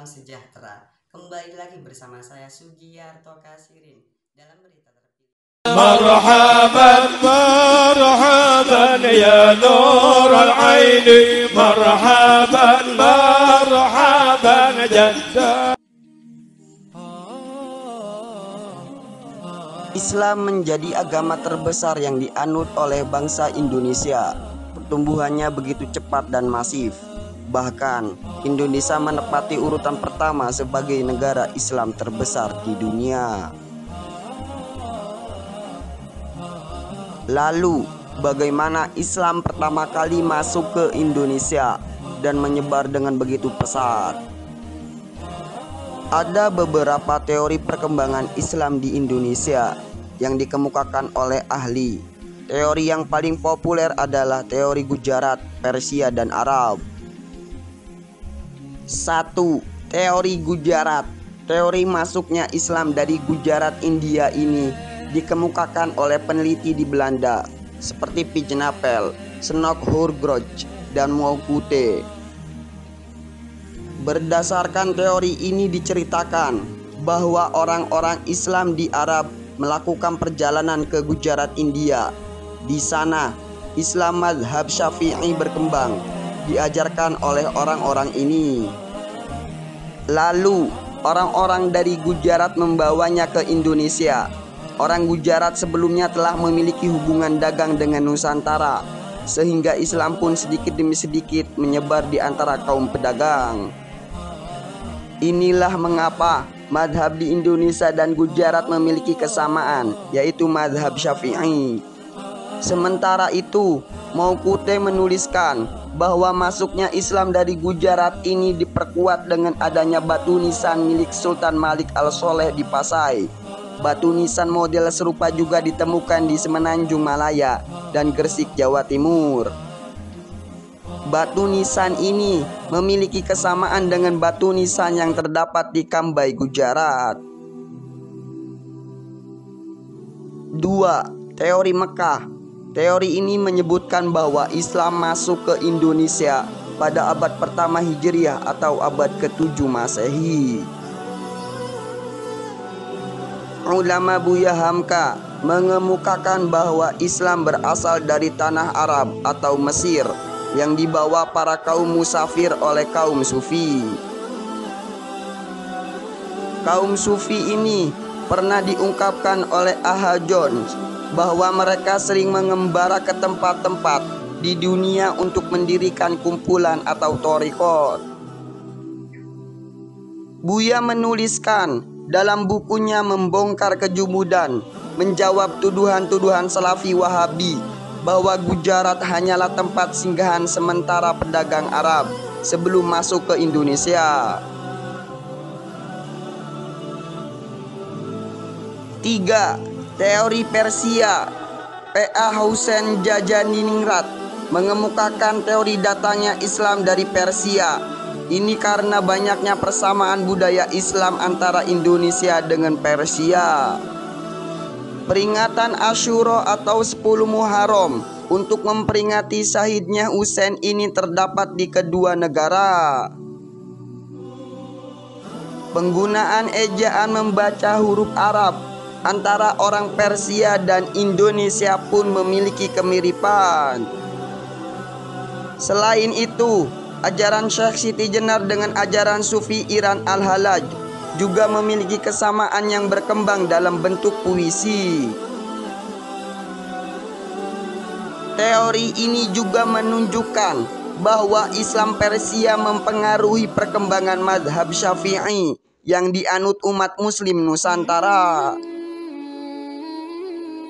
salam sejahtera. Kembali lagi bersama saya Sugiyarto Kasirin dalam berita terpilih. Marhaban marhaban ya nur al-aini, marhaban marhaban jadda. Islam menjadi agama terbesar yang dianut oleh bangsa Indonesia. Pertumbuhannya begitu cepat dan masif. Bahkan, Indonesia menempati urutan pertama sebagai negara Islam terbesar di dunia. Lalu, bagaimana Islam pertama kali masuk ke Indonesia dan menyebar dengan begitu pesat? Ada beberapa teori perkembangan Islam di Indonesia yang dikemukakan oleh ahli. Teori yang paling populer adalah teori Gujarat, Persia, dan Arab. 1. Teori Gujarat. Teori masuknya Islam dari Gujarat, India ini dikemukakan oleh peneliti di Belanda seperti Pijenapel, Snok Hurgroj, dan Moukute. Berdasarkan teori ini diceritakan bahwa orang-orang Islam di Arab melakukan perjalanan ke Gujarat, India. Di sana, Islam mazhab Syafi'i berkembang, diajarkan oleh orang-orang ini. Lalu, orang-orang dari Gujarat membawanya ke Indonesia. Orang Gujarat sebelumnya telah memiliki hubungan dagang dengan Nusantara, sehingga Islam pun sedikit demi sedikit menyebar di antara kaum pedagang. Inilah mengapa mazhab di Indonesia dan Gujarat memiliki kesamaan, yaitu mazhab Syafi'i. Sementara itu, Moukute menuliskan bahwa masuknya Islam dari Gujarat ini diperkuat dengan adanya batu nisan milik Sultan Malik Al-Soleh di Pasai. Batu nisan model serupa juga ditemukan di Semenanjung Malaya dan Gresik, Jawa Timur. Batu nisan ini memiliki kesamaan dengan batu nisan yang terdapat di Kambai, Gujarat. 2. Teori Mekah. Teori ini menyebutkan bahwa Islam masuk ke Indonesia pada abad pertama Hijriah atau abad ke-7 Masehi. Ulama Buya Hamka mengemukakan bahwa Islam berasal dari tanah Arab atau Mesir yang dibawa para kaum musafir oleh kaum Sufi. Kaum Sufi ini pernah diungkapkan oleh A.H. Jones bahwa mereka sering mengembara ke tempat-tempat di dunia untuk mendirikan kumpulan atau thariqat. Buya menuliskan dalam bukunya Membongkar Kejumudan, menjawab tuduhan-tuduhan Salafi Wahabi bahwa Gujarat hanyalah tempat singgahan sementara pedagang Arab sebelum masuk ke Indonesia. 3. Teori Persia. P.A. Hussein Jajaniningrat mengemukakan teori datangnya Islam dari Persia. Ini karena banyaknya persamaan budaya Islam antara Indonesia dengan Persia. Peringatan Asyura atau 10 Muharram untuk memperingati syahidnya Husain ini terdapat di kedua negara. Penggunaan ejaan membaca huruf Arab antara orang Persia dan Indonesia pun memiliki kemiripan. Selain itu, ajaran Syekh Siti Jenar dengan ajaran Sufi Iran Al-Halaj juga memiliki kesamaan yang berkembang dalam bentuk puisi. Teori ini juga menunjukkan bahwa Islam Persia mempengaruhi perkembangan mazhab Syafi'i yang dianut umat Muslim Nusantara.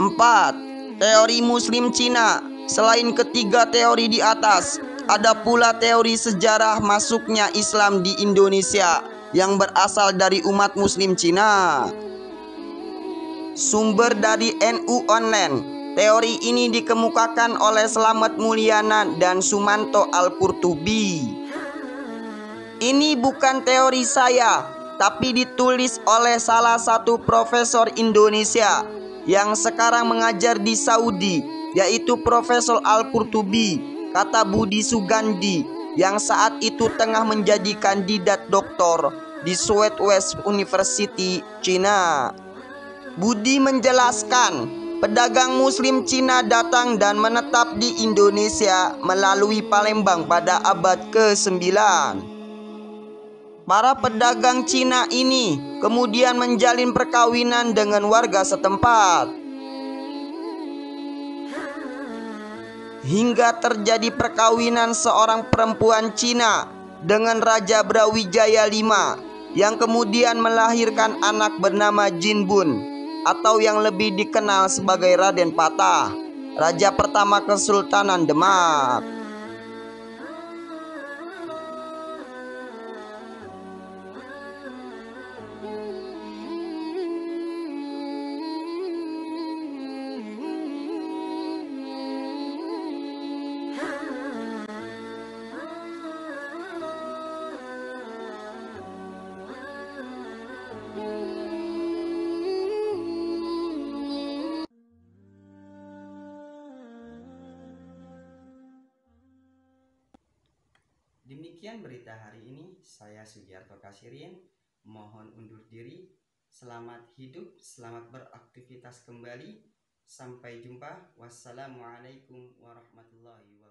4. Teori Muslim Cina. Selain ketiga teori di atas, ada pula teori sejarah masuknya Islam di Indonesia yang berasal dari umat Muslim Cina. Sumber dari NU Online. Teori ini dikemukakan oleh Slamet Mulyana dan Sumanto Al-Qurtubi. Ini bukan teori saya, tapi ditulis oleh salah satu profesor Indonesia yang sekarang mengajar di Saudi, yaitu Profesor Al-Qurtubi, kata Budi Sugandi, yang saat itu tengah menjadi kandidat doktor di Southwest University, Cina. Budi menjelaskan, pedagang Muslim Cina datang dan menetap di Indonesia melalui Palembang pada abad ke-9. Para pedagang Cina ini kemudian menjalin perkawinan dengan warga setempat, hingga terjadi perkawinan seorang perempuan Cina dengan Raja Brawijaya V yang kemudian melahirkan anak bernama Jin Bun, atau yang lebih dikenal sebagai Raden Patah, Raja pertama Kesultanan Demak. Demikian berita hari ini. Saya Sugiarto Kasirin, mohon undur diri. Selamat hidup, selamat beraktivitas kembali. Sampai jumpa. Wassalamualaikum warahmatullahi wabarakatuh.